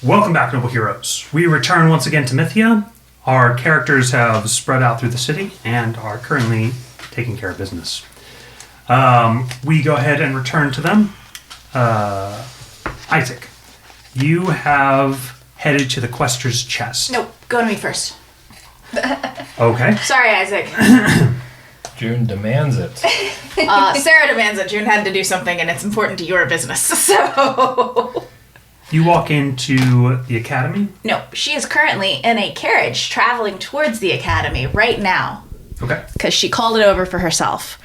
Welcome back, noble heroes. We return once again to Mythia. Our characters have spread out through the city and are currently taking care of business. We go ahead and return to them. Isaac, you have headed to the Quester's chest. Nope, go to me first. Okay. Sorry, Isaac. June demands it. Sarah demands it. June had to do something, and it's important to your business, so... You walk into the academy. No, she is currently in a carriage traveling towards the academy right now. Okay. Because she called it over for herself.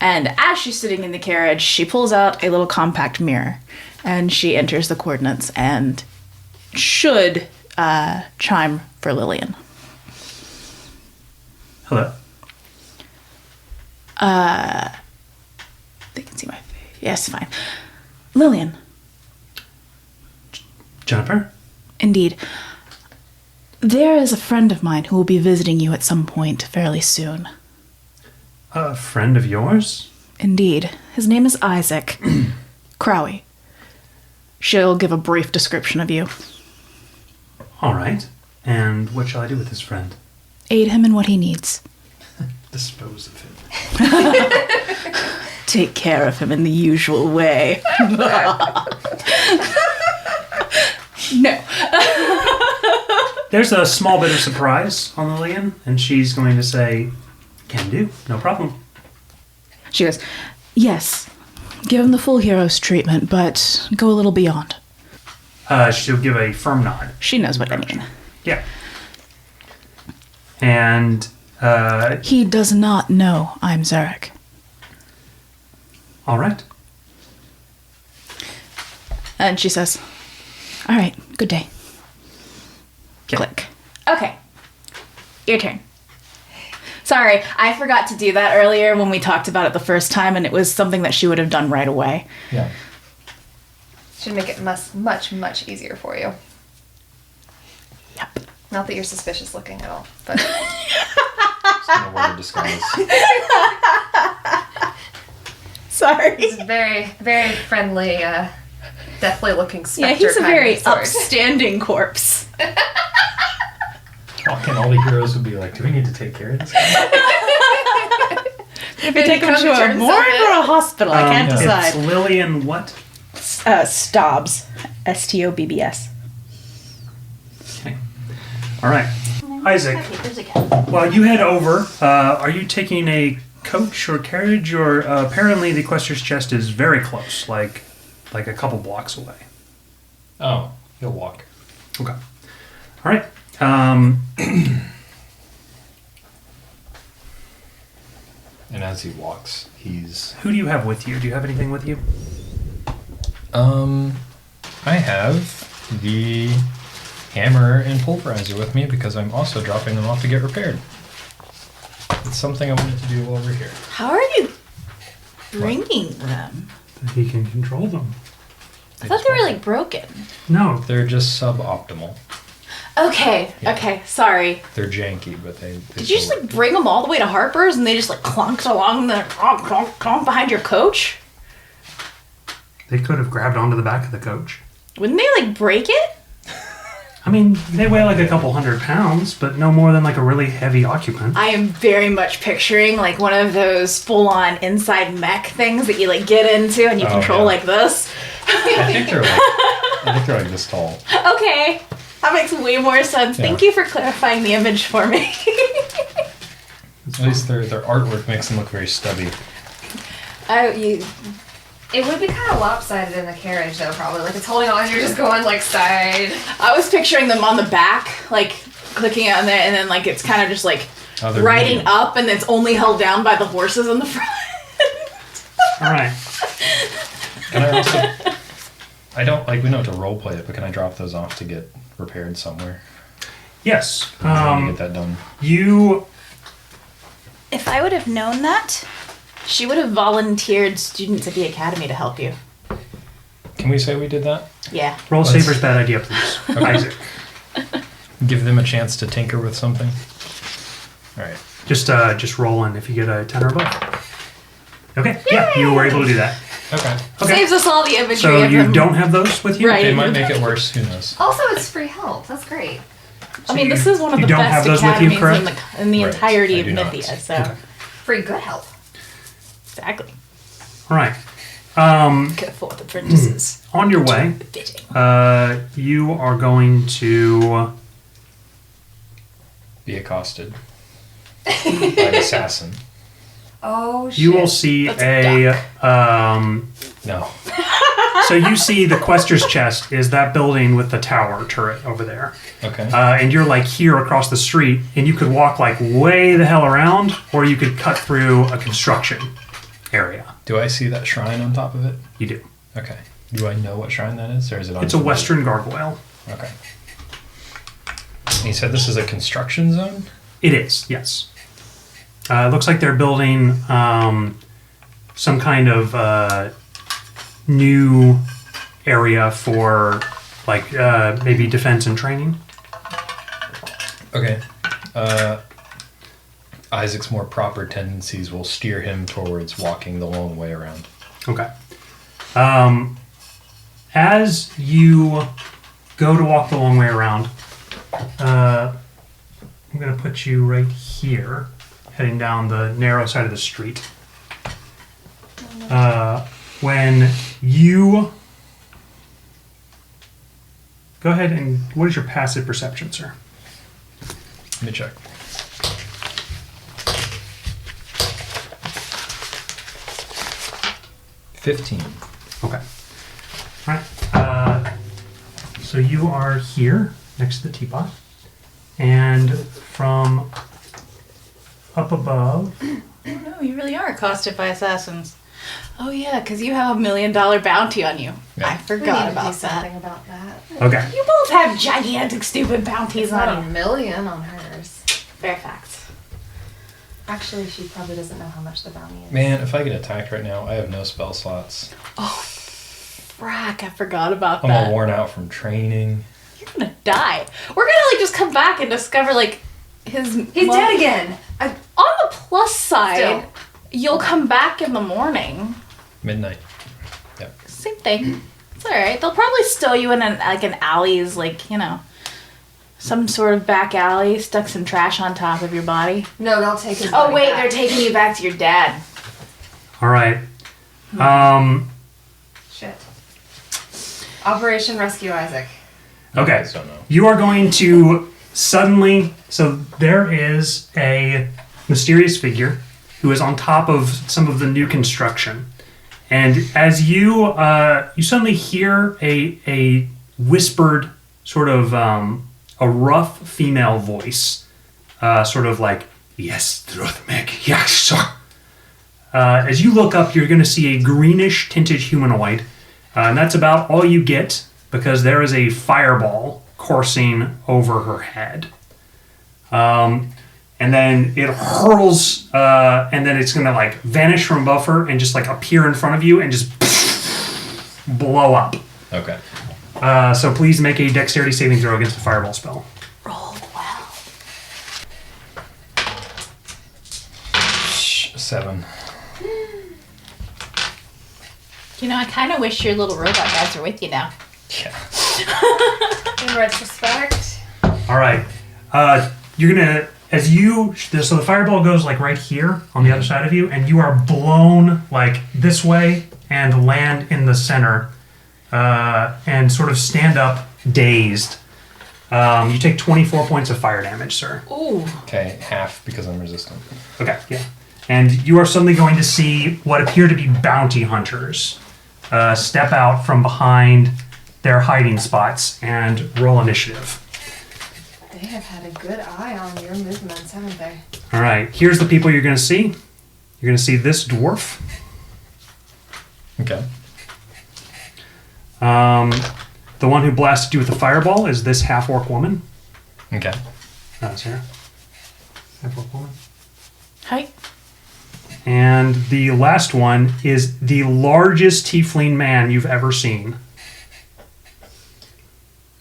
And as she's sitting in the carriage, she pulls out a little compact mirror. And she enters the coordinates and should chime for Lillian. Hello. They can see my face. Yes, fine. Lillian. Jennifer? Indeed. There is a friend of mine who will be visiting you at some point fairly soon. A friend of yours? Indeed. His name is Isaac Crowley. She'll give a brief description of you. All right. And what shall I do with this friend? Aid him in what he needs. Dispose of him. Take care of him in the usual way. No. There's a small bit of surprise on Lillian, and she's going to say, "Can do, no problem." She goes, yes, give him the full hero's treatment, but go a little beyond. She'll give a firm nod. She knows what I mean. Yeah. And, He does not know I'm Zarek. all right. And she says, all right, good day. Yeah. Click. Okay. Your turn. Sorry, I forgot to do that earlier when we talked about it the first time, and it was something that she would have done right away. Yeah. Should make it much easier for you. Yep. Not that you're suspicious looking at all, but Just no way to disguise. Sorry. he's a very, very friendly, deathly looking specter. Yeah, he's a kind very of sort. upstanding corpse. Walking, all the heroes would be like, do we need to take care of this guy? If you take him to a turns morgue on it. or a hospital, I can't yeah. It's decide. Lillian what? Stobbs. Stobbs. Okay. All right. Isaac, while you head over, are you taking a coach or carriage? Or apparently the Quester's chest is very close, like a couple blocks away. Oh, he'll walk. Okay. All right. And as he walks, he's... Who do you have with you? Do you have anything with you? I have the hammer and pulverizer with me because I'm also dropping them off to get repaired. It's something I wanted to do while we're here. How are you bringing them? He can control them. I thought they were like broken. No. They're just suboptimal. Okay, Yeah. okay, sorry. They're janky, but they Did you just like bring them all the way to Harper's and they just like clunked along the clonk behind your coach? They could have grabbed onto the back of the coach. Wouldn't they like break it? I mean, they weigh like a couple 100 pounds, but no more than like a really heavy occupant. I am very much picturing like one of those full-on inside mech things that you like get into and you Oh, control yeah. like this. I think they're like this tall. Okay, that makes way more sense. Yeah. Thank you for clarifying the image for me. At least their artwork makes them look very stubby. It would be kind of lopsided in the carriage, though, probably. Like, it's holding on, you're just going, like, side. I was picturing them on the back, like clicking on there, and then like it's kind of just like Oh, they're riding medium. up, and it's only held down by the horses in the front. All right. Can I also... I don't, like, we know how to roleplay it, but can I drop those off to get repaired somewhere? Yes. I'm trying to get that done. You... If I would have known that, she would have volunteered students at the academy to help you. Can we say we did that? Yeah. Roll Let's- Saber's bad idea, please. Isaac. Give them a chance to tinker with something? Alright. Just roll in if you get a 10 or above. Okay. Yeah, you were able to do that. Okay. Okay. Saves us all the imagery So of you them. don't have those with you? Right. It might make it worse. Who knows? Also, it's free help. That's great. I mean, this is one of you the don't best have those with you, academies correct? in the Right, entirety I of do not. Mythia. So Okay. Free good help. exactly. All right. Good for the apprentices. On your way, Fitting. you are going to... Be accosted by an assassin. Oh, shit. You will see That's No. So you see the quester's chest is that building with the tower turret over there. Okay. And you're like here across the street, and you could walk like way the hell around, or you could cut through a construction area. Do I see that shrine on top of it? You do. Okay. Do I know what shrine that is, or is it on? It's a western gargoyle. Okay. And you said this is a construction zone? It is, yes. It looks like they're building some kind of new area for like maybe defense and training. Okay. Isaac's more proper tendencies will steer him towards walking the long way around. Okay. As you go to walk the long way around, I'm going to put you right here, heading down the narrow side of the street. When you... Go ahead and... What is your passive perception, sir? Let me check. $15. Okay. All right. So you are here next to the teapot, and from up above. No, you really are accosted by assassins. Oh yeah, because you have $1 million bounty on you. Yeah. I We need forgot to about do that. something about that. Okay. You both have gigantic, stupid bounties It's not on $1 you. million on hers. Fair facts. Actually, she probably doesn't know how much the bounty is. Man, if I get attacked right now, I have no spell slots. Frack, I forgot about I'm that. all worn out from training. You're gonna die. We're gonna like just come back and discover like his. He's dead again. On the plus side, Still. you'll come back in the morning. Midnight. Yep. Same thing. It's all right. They'll probably stow you in an alley's some sort of back alley, stuck some trash on top of your body. No, they'll take his Oh body wait, back. they're taking you back to your dad. All right. Shit. Operation Rescue Isaac. Okay. guys don't know. You are going to suddenly... So there is a mysterious figure who is on top of some of the new construction. And as you you suddenly hear a whispered sort of a rough female voice, sort of like, "Yes, Druthmeg, yes, sir." As you look up, you're going to see a greenish tinted humanoid, and that's about all you get because there is a fireball coursing over her head. And then it hurls, and then it's going to like vanish from above her and just like appear in front of you and just blow up. Okay. So please make a dexterity saving throw against the fireball spell. Roll well. 7. You know, I kind of wish your little robot guys were with you now. Yeah. In retrospect. All right. You're going to, so the fireball goes like right here on the other side of you, and you are blown like this way and land in the center and sort of stand up dazed. You take 24 points of fire damage, sir. Ooh. Okay, half because I'm resistant. Okay, yeah. And you are suddenly going to see what appear to be bounty hunters step out from behind their hiding spots and roll initiative. They have had a good eye on your movements, haven't they? All right, here's the people you're going to see. You're going to see this dwarf. Okay. The one who blasted you with the fireball is this half-orc woman. Okay. Sarah. Half-orc woman. Hi. And the last one is the largest tiefling man you've ever seen.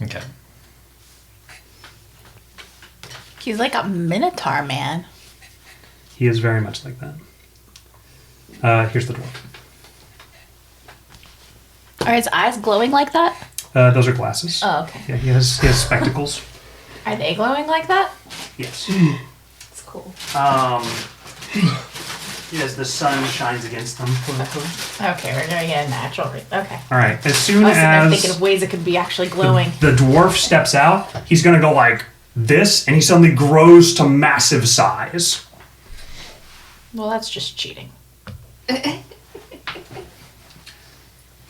Okay. He's like a minotaur man. He is very much like that. Here's the dwarf. Are his eyes glowing like that? Those are glasses. Oh, okay. Yeah, he has spectacles. Are they glowing like that? Yes. That's cool. Yes, the sun shines against them. Quote unquote. Okay, we're doing it natural. Okay. All right. As soon I was sitting there as thinking of ways it could be actually glowing. the dwarf steps out, he's gonna go like this, and he suddenly grows to massive size. Well, that's just cheating.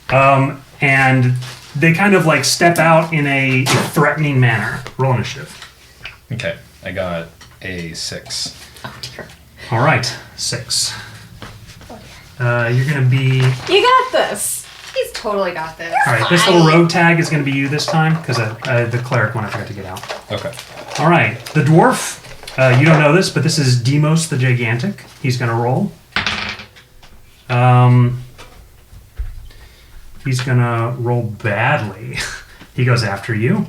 And they kind of like step out in a threatening manner. Roll initiative. Okay, I got a 6. Oh dear. All right, 6. You're gonna be. You got this. He's totally got this. All right, this little rogue tag is gonna be you this time because the cleric one I forgot to get out. Okay. All right, the dwarf. You don't know this, but this is Demos the Gigantic. He's gonna roll. He's gonna roll badly. He goes after you.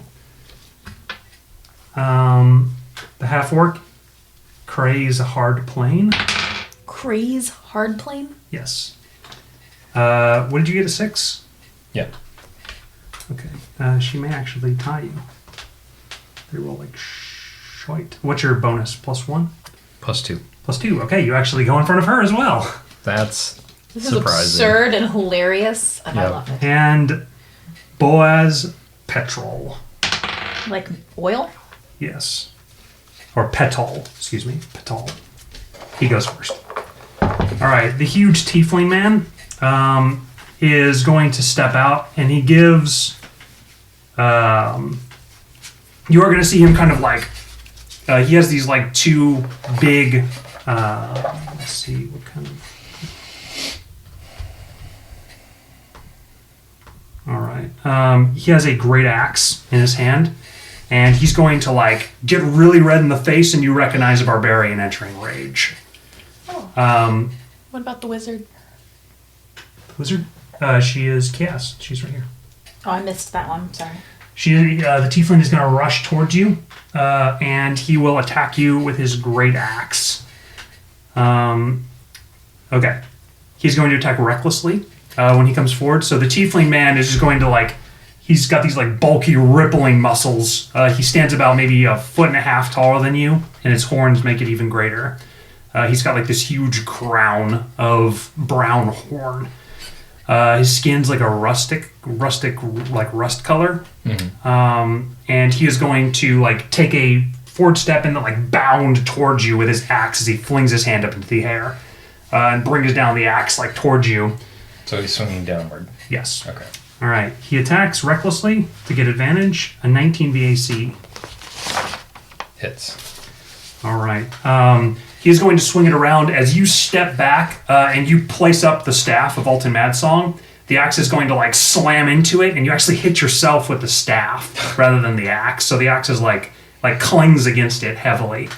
The half orc craze hard plane. Craze hard plane? Yes. What did you get, a 6? Yeah. Okay. She may actually tie you. They roll like shite. What's your bonus? +1? +2. +2. Okay, you actually go in front of her as well. That's This is surprising. absurd and hilarious, and I Yep. love it. And Boaz Petrol. Like oil? Yes. Or Petal. Excuse me. Petal. He goes first. All right. The huge tiefling man is going to step out, and he gives. You are going to see him kind of like. He has these like 2 big. Let's see what kind of. All right. He has a great axe in his hand, and he's going to like get really red in the face, and you recognize a barbarian entering rage. Oh. What about the wizard? Wizard? She is Chaos. She's right here. Oh, I missed that one. Sorry. The tiefling is going to rush towards you, and he will attack you with his great axe. Okay. He's going to attack recklessly when he comes forward. So the tiefling man is just going to like, he's got these like bulky, rippling muscles. He stands about maybe 1.5 feet taller than you, and his horns make it even greater. He's got like this huge crown of brown horn. His skin's like a rustic like rust color. Mm-hmm. And he is going to like take a forward step and then like bound towards you with his axe as he flings his hand up into the air and brings down the axe like towards you. So he's swinging downward. Yes. Okay. All right. He attacks recklessly to get advantage. A 19 VAC. Hits. All right. He is going to swing it around as you step back and you place up the staff of Alton Madsong. The axe is going to like slam into it, and you actually hit yourself with the staff rather than the axe. So the axe is like clings against it heavily.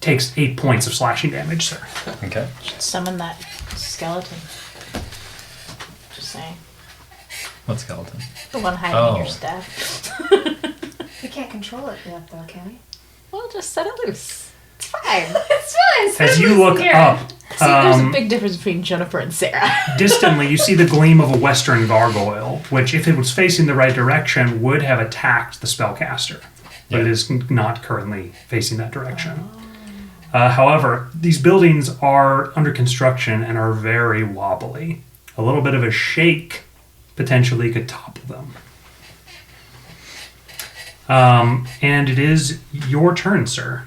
Takes 8 points of slashing damage, sir. Okay. Summon that skeleton. Just saying. What skeleton? The one hiding in your Oh. staff. We can't control it yet, though, can we? Well, just set it loose. It's fine. It's fine. Set As it you loose look here. up, See, there's a big difference between Jennifer and Sarah. distantly, you see the gleam of a western gargoyle, which, if it was facing the right direction, would have attacked the spellcaster. But it is not currently facing that direction. However, these buildings are under construction and are very wobbly. A little bit of a shake potentially could topple them. And it is your turn, sir.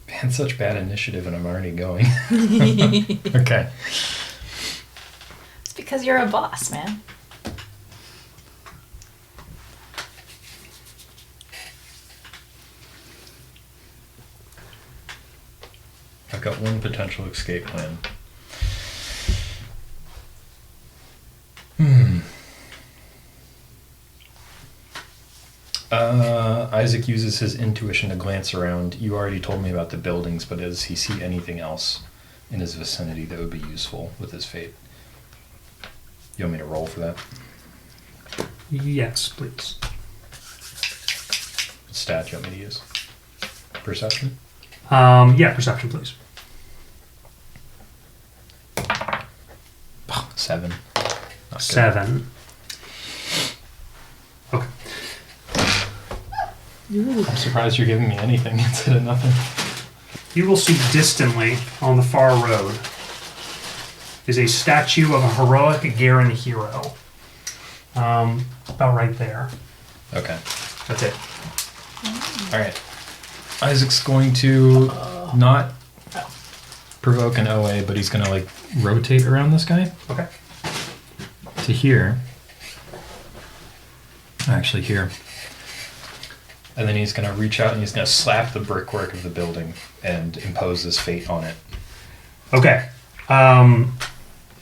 Man, such bad initiative, and I'm already going. Okay. It's because you're a boss, man. I've got one potential escape plan. Isaac uses his intuition to glance around. You already told me about the buildings, but does he see anything else in his vicinity that would be useful with his fate? You want me to roll for that? Yes, please. What stat do you want me to use? Perception? Yeah, perception, please. 7. Not good. 7. Okay. I'm surprised you're giving me anything instead of nothing. You will see distantly on the far road is a statue of a heroic Garen hero. About right there. Okay. That's it. All right. Isaac's going to not provoke an OA, but he's going to like rotate around this guy Okay. to here. Actually, here. And then he's going to reach out and he's going to slap the brickwork of the building and impose this fate on it. Okay.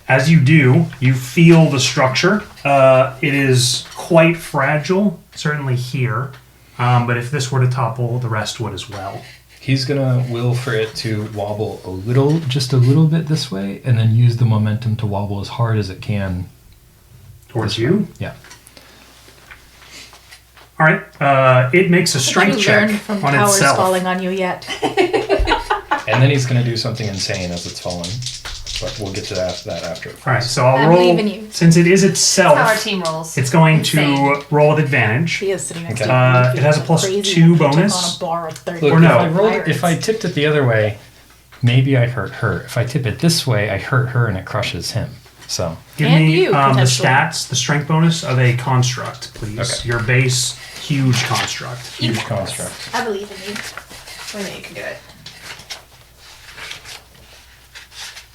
As you do, you feel the structure. It is quite fragile, certainly here. But if this were to topple, the rest would as well. He's going to will for it to wobble just a little bit this way, and then use the momentum to wobble as hard as it can. Towards you? Yeah. All right. It makes a strength check from on towers itself. falling on you yet? And then he's going to do something insane as it's falling. But we'll get to that after. All right, so I'll I roll. believe in you. Since it is itself, That's how our team rolls. it's going to Insane. roll with advantage. He is sitting next Okay. to you. It has a plus Crazy 2 when he took bonus. on a bar of 30 Look, Or no. if I tipped it the other way, maybe I hurt her. If I tip it this way, I hurt her and it crushes him. So Give And me you, the potentially. stats, the strength bonus of a construct, please. Okay. Your base, huge construct. huge construct. I believe in you. We know you can do it.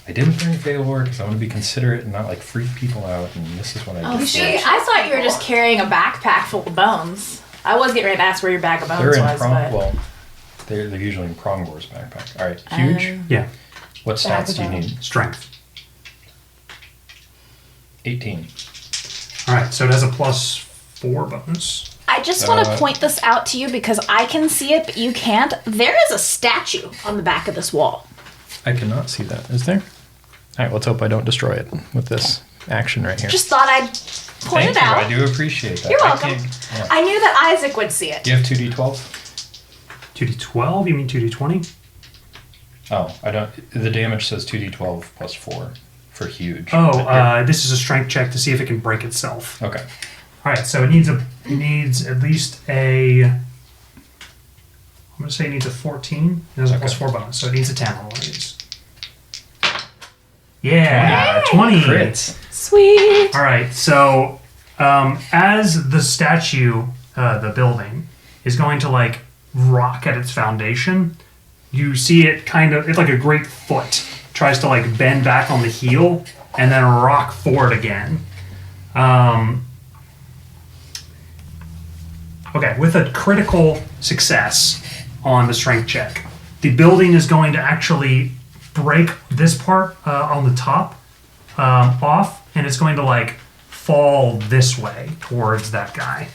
I didn't bring Valor because I want to be considerate and not like freak people out. And this is what I Oh, did. see, I thought you were just carrying a backpack full of bones. I was getting ready to ask where your bag of bones They're in was, prong. but Well, they're usually in Prongbor's backpack. All right, huge. Yeah, What stats do you bag of need? strength. 18. All right, so it has a plus 4 bonus. I just want to point this out to you because I can see it, but you can't. There is a statue on the back of this wall. I cannot see that. Is there? All right, let's hope I don't destroy it with this action right here. Just thought I'd point Thank it you. out. I do appreciate that. You're I welcome. can't- yeah. I knew that Isaac would see it. Do you have 2d12? 2d12? You mean 2d20? Oh, I don't. The damage says 2d12 plus 4 for huge. Oh, But here- this is a strength check to see if it can break itself. okay. All right, so it needs at least a. I'm gonna say it needs a 14. It has a plus Okay. 4 bonus, so it needs a 10 on one of these. Yeah, 20. Crits. Sweet. All right, so as the statue, the building, is going to like rock at its foundation, you see it it's like a great foot tries to like bend back on the heel and then rock forward again. Okay, with a critical success on the strength check, the building is going to actually break this part on the top off, and it's going to like fall this way towards that guy.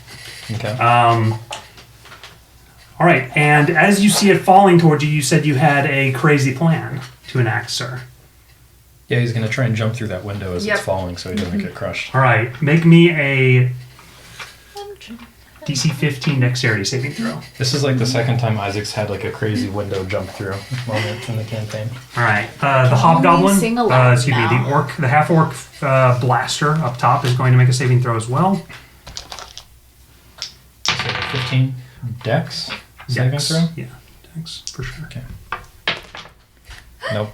Okay. All right, and as you see it falling towards you, you said you had a crazy plan to enact, sir. Yeah, he's gonna try and jump through that window as Yep. it's falling, so he doesn't get crushed. All right, make me a DC 15 dexterity saving throw. This is like the second time Isaac's had like a crazy window jump through moment in the campaign. All right, the hobgoblin, sing aloud the now. half orc blaster up top is going to make a saving throw as well. So 15 dex saving Dex. throw. Yeah, dex for sure. Okay. Nope.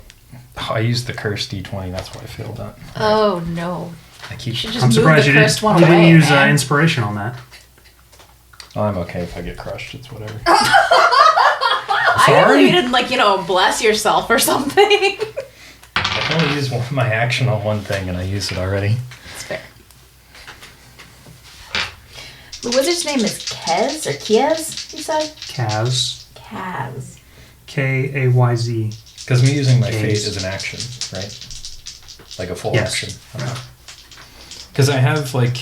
Oh, I used the cursed d20. That's why I failed that. Oh no. I keep. Should just I'm move surprised the you cursed one didn't away, use man. inspiration on that. Oh, I'm okay if I get crushed. It's whatever. I Sorry? thought you didn't bless yourself or something. I can only use my action on one thing, and I used it already. It's fair. The wizard's name is Kez or Kiez, you said? Kaz, Kaz. Kayz. Because me using my Gaze. fate is an action, right? Like a full Yes. action. Because I have like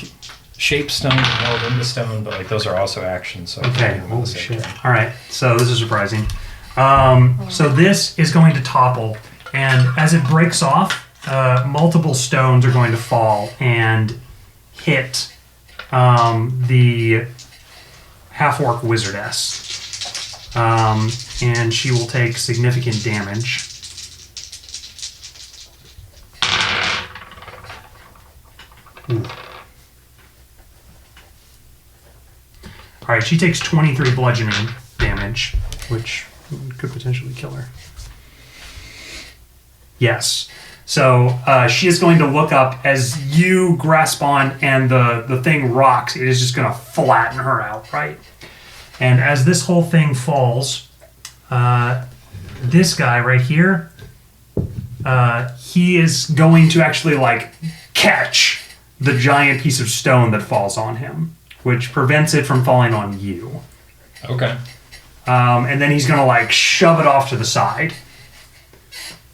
shape stone and held into stone, but like those are also actions. So I can't Okay, do them at the holy same shit. time. All right, so this is surprising. So this is going to topple, and as it breaks off, multiple stones are going to fall and hit the half-orc wizardess. And she will take significant damage. Ooh. All right, she takes 23 bludgeoning damage, which could potentially kill her. Yes. So she is going to look up as you grasp on and the thing rocks. It is just going to flatten her out, right? And as this whole thing falls, this guy right here, he is going to actually like catch the giant piece of stone that falls on him, which prevents it from falling on you. Okay. And then he's going to like shove it off to the side.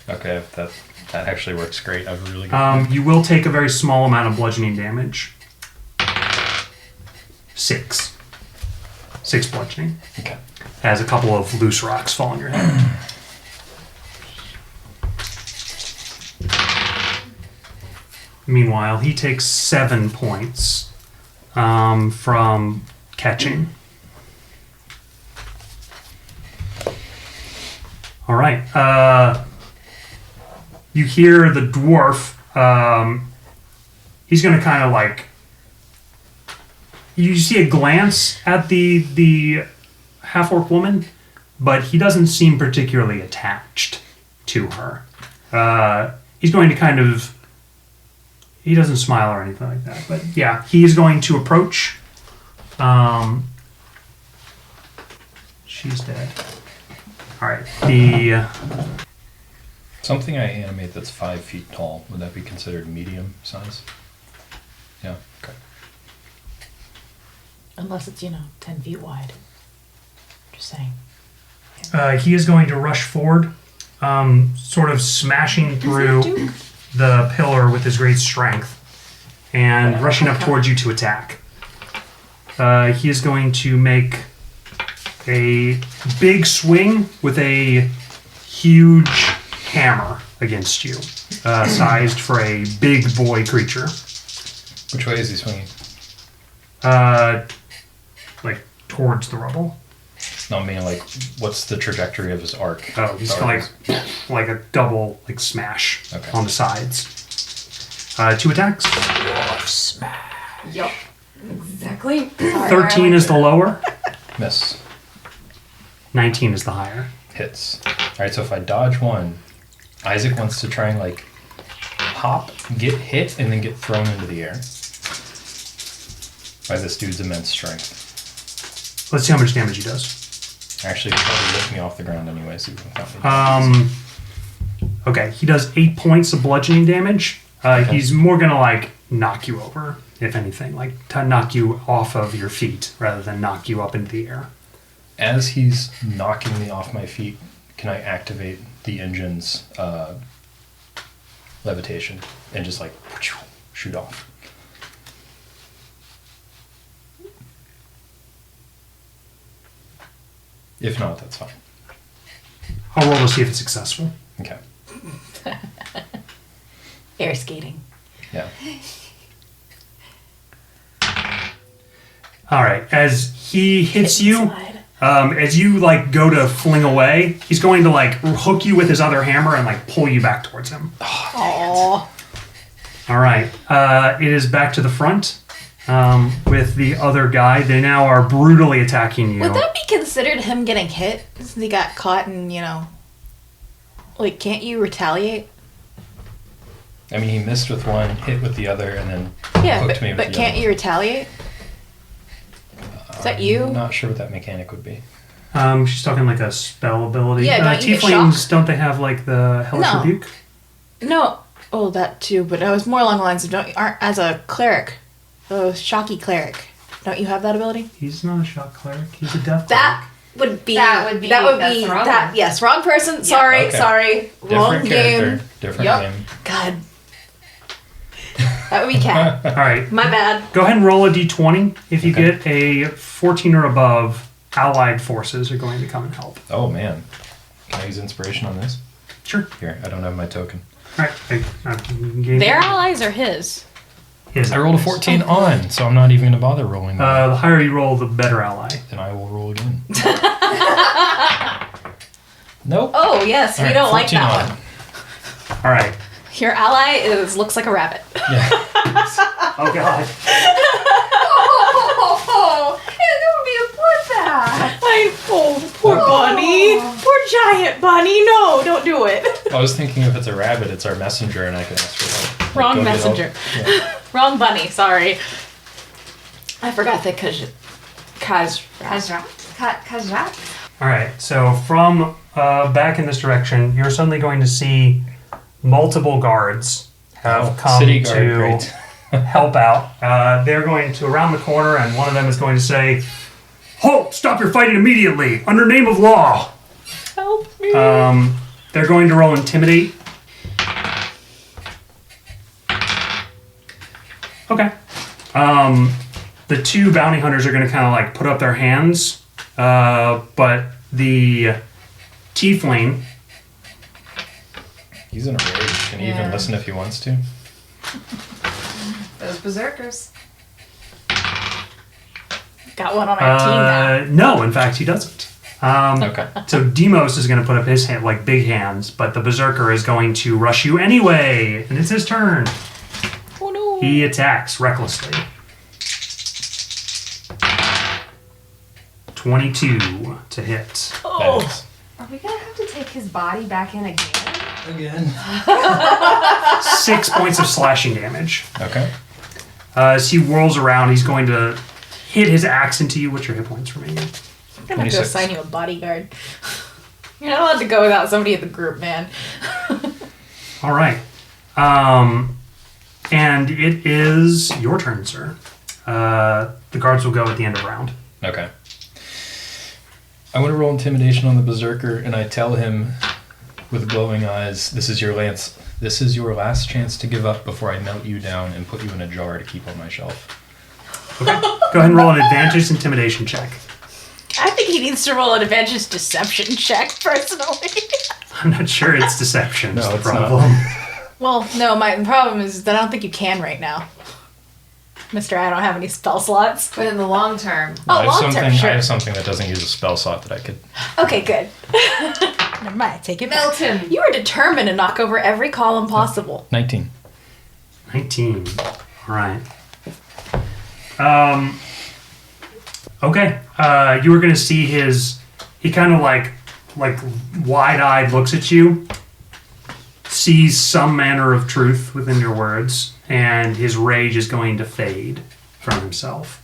Okay, that actually works great. I have a really good. You will take a very small amount of bludgeoning damage. 6 bludgeoning. Okay. As a couple of loose rocks fall on your head. Meanwhile, he takes 7 points from catching. All right. You hear the dwarf. He's going to kind of like. You see a glance at the half-orc woman, but he doesn't seem particularly attached to her. He's going to kind of. He doesn't smile or anything like that, but yeah, he's going to approach. She's dead. All right. Something I animate that's 5 feet tall, would that be considered medium size? Yeah, okay. Unless it's, 10 feet wide. Just saying. He is going to rush forward, sort of smashing through the pillar with his great strength and rushing up towards you to attack. He is going to make a big swing with a huge hammer against you, sized for a big boy creature. Which way is he swinging? Like towards the rubble. No, I mean, like, what's the trajectory of his arc? Oh, he's like a double smash on the sides. 2 attacks. Yup. Exactly. 13 is the lower. Miss. 19 is the higher. Hits. Alright, so if I dodge one, Isaac wants to try and, like, hop, get hit, and then get thrown into the air. By this dude's immense strength. Let's see how much damage he does. Actually, he'll probably lift me off the ground anyway, so you can count me. Okay, he does 8 points of bludgeoning damage. He's more gonna, like, knock you over, if anything. Like, to knock you off of your feet, rather than knock you up into the air. As he's knocking me off my feet, can I activate the engine's levitation and just like shoot off? If not, that's fine. I'll roll to see if it's successful. Okay. Air skating. Yeah. All right, as he hits Hit and you, slide. as you like go to fling away, he's going to like hook you with his other hammer and like pull you back towards him. Aww. All right, it is back to the front with the other guy. They now are brutally attacking you. Would that be considered him getting hit? Since he got caught and, like, can't you retaliate? I mean, he missed with one, hit with the other, and then Yeah, hooked me with but the can't other. you retaliate? Is that you? I'm not sure what that mechanic would be. She's talking like a spell ability. Yeah, don't you get tieflings, shocked? don't they have like the hellish No. rebuke? No. Oh, that too. But I was more along the lines of aren't as a cleric, a shocky cleric. Don't you have that ability? He's not a shock cleric. He's a death That would be. That's the wrong one. Yes, wrong person. Sorry, Okay. sorry. Wrong Different game. character, different Yup. game. God. That would be Cat. All right. My bad. Go ahead and roll a d20. If you Okay. get a 14 or above, allied forces are going to come and help. Oh, man. Can I use inspiration on this? Sure. Here, I don't have my token. All right. Their allies are his. His I rolled a allies. 14 on, so I'm not even going to bother rolling that. The higher you roll, the better ally. Then I will roll again. Nope. Oh yes, All we right, don't like 14 that on. one. All right. Your ally looks like a rabbit. Oh, God. Oh, that would be a Poor bunny. Poor giant bunny. No, don't do it. I was thinking if it's a rabbit, it's our messenger, and I can ask for help. Wrong Go get help. messenger. Yeah. Wrong bunny. Sorry. I forgot that Kazrat. All right, so from back in this direction, you're suddenly going to see multiple guards have come City guard, to great. help out. They're going to around the corner, and one of them is going to say, "Halt! Stop your fighting immediately, under name of law." Help me. They're going to roll intimidate. Okay. The two bounty hunters are going to kind of like put up their hands, but the tiefling. He's in a rage. Can he even listen if he wants to? Those berserkers. Got one on our team now. No, in fact, he doesn't. Okay. So Demos is going to put up his hand, like big hands, but the berserker is going to rush you anyway, and it's his turn. Oh no. He attacks recklessly. 22 to hit. Oh. Thanks. Are we gonna have to take his body back in again? Again. 6 points of slashing damage. Okay. As he whirls around, he's going to hit his axe into you. What's your hit points remaining? I'm gonna have to 26. assign you a bodyguard. You're not allowed to go without somebody in the group, man. All right. And it is your turn, sir. The guards will go at the end of the round. Okay. I want to roll intimidation on the berserker, and I tell him with glowing eyes, "This is your last chance to give up before I melt you down and put you in a jar to keep on my shelf." Okay. Go ahead and roll an advantage intimidation check. I think he needs to roll an advantage deception check, personally. I'm not sure it's deception. No, is the it's not. problem. Well, no, my problem is that I don't think you can right now. Mister, I don't have any spell slots. But in the long term, Oh, long term, I sure. have something that doesn't use a spell slot that I could. Okay, good. Never mind, take it back. melt him. You are determined to knock over every column possible. 19. 19. All right. Okay. You were going to see he kind of like wide-eyed looks at you, sees some manner of truth within your words, and his rage is going to fade from himself.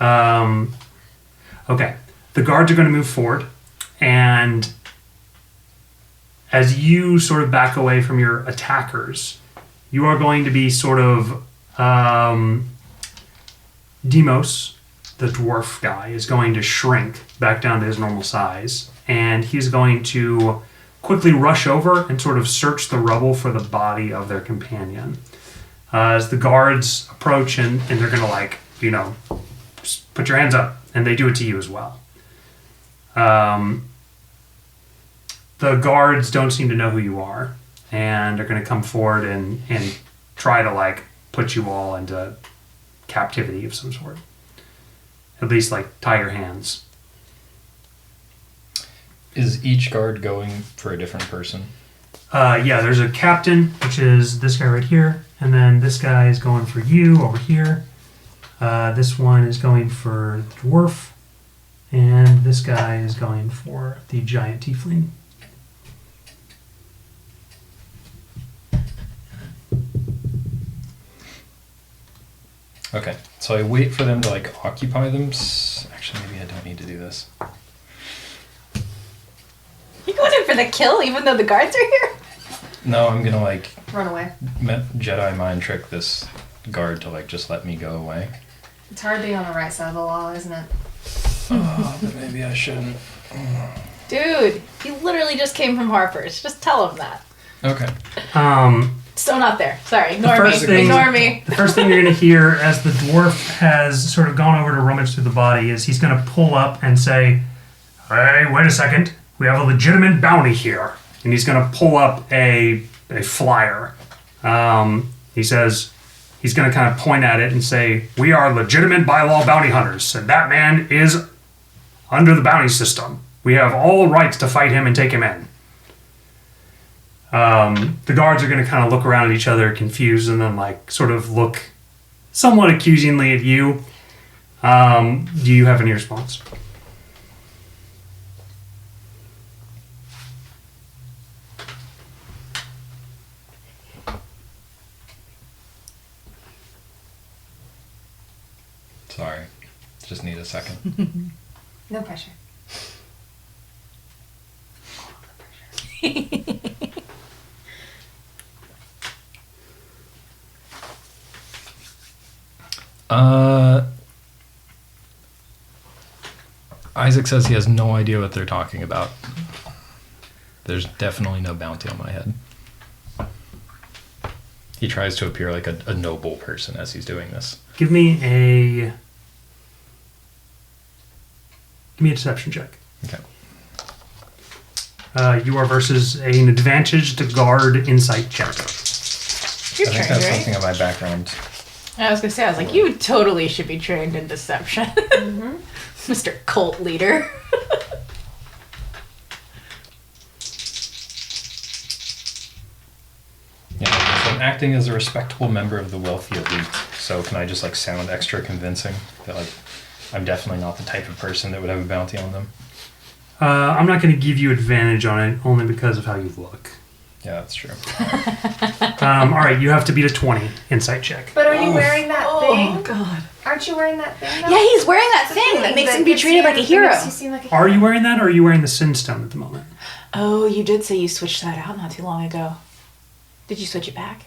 Okay. The guards are going to move forward, and as you sort of back away from your attackers, you are going to be sort of Demos, the dwarf guy, is going to shrink back down to his normal size, and he's going to quickly rush over and sort of search the rubble for the body of their companion. As the guards approach and they're going to just put your hands up, and they do it to you as well. The guards don't seem to know who you are, and are going to come forward and try to put you all into captivity of some sort. At least tie your hands. Is each guard going for a different person? Yeah, there's a captain, which is this guy right here, and then this guy is going for you over here. This one is going for the dwarf, and this guy is going for the giant tiefling. Okay, so I wait for them to occupy them. Actually, maybe I don't need to do this. You going in for the kill even though the guards are here? No, I'm gonna Run away. Jedi mind trick this guard to just let me go away. It's hard being on the right side of the law, isn't it? Oh, but maybe I shouldn't. Dude, he literally just came from Harper's. Just tell him that. Okay. Still not there. Sorry, ignore first me. thing- Ignore me. The first thing you're going to hear as the dwarf has sort of gone over to rummage through the body is he's going to pull up and say, "Hey, wait a second. We have a legitimate bounty here." And he's going to pull up a flyer. He says, he's going to kind of point at it and say, "We are legitimate by law bounty hunters, and that man is under the bounty system. We have all rights to fight him and take him in." The guards are going to kind of look around at each other, confused, and then sort of look somewhat accusingly at you. Do you have any response? Sorry. Just need a second. No pressure. Isaac says he has no idea what they're talking about. There's definitely no bounty on my head. He tries to appear like a noble person as he's doing this. Give me a deception check. Okay. You are versus an advantaged guard insight check. You're I think trained, that's right? something in my background. I was gonna say, I was like, you totally should be trained in deception. Mr. Cult Leader. Yeah, so I'm acting as a respectable member of the wealthy elite. So can I just like sound extra convincing that like I'm definitely not the type of person that would have a bounty on them? I'm not going to give you advantage on it only because of how you look. Yeah, that's true. All right, you have to beat a 20 insight check. But are you wearing that thing? Oh, God. Aren't you wearing that thing? Though? Yeah, he's wearing that The thing that makes that him be gets treated you- like a that hero. makes you seem like a Are you hero. wearing that, or are you wearing the Sinstone at the moment? Oh, you did say you switched that out not too long ago. Did you switch it back?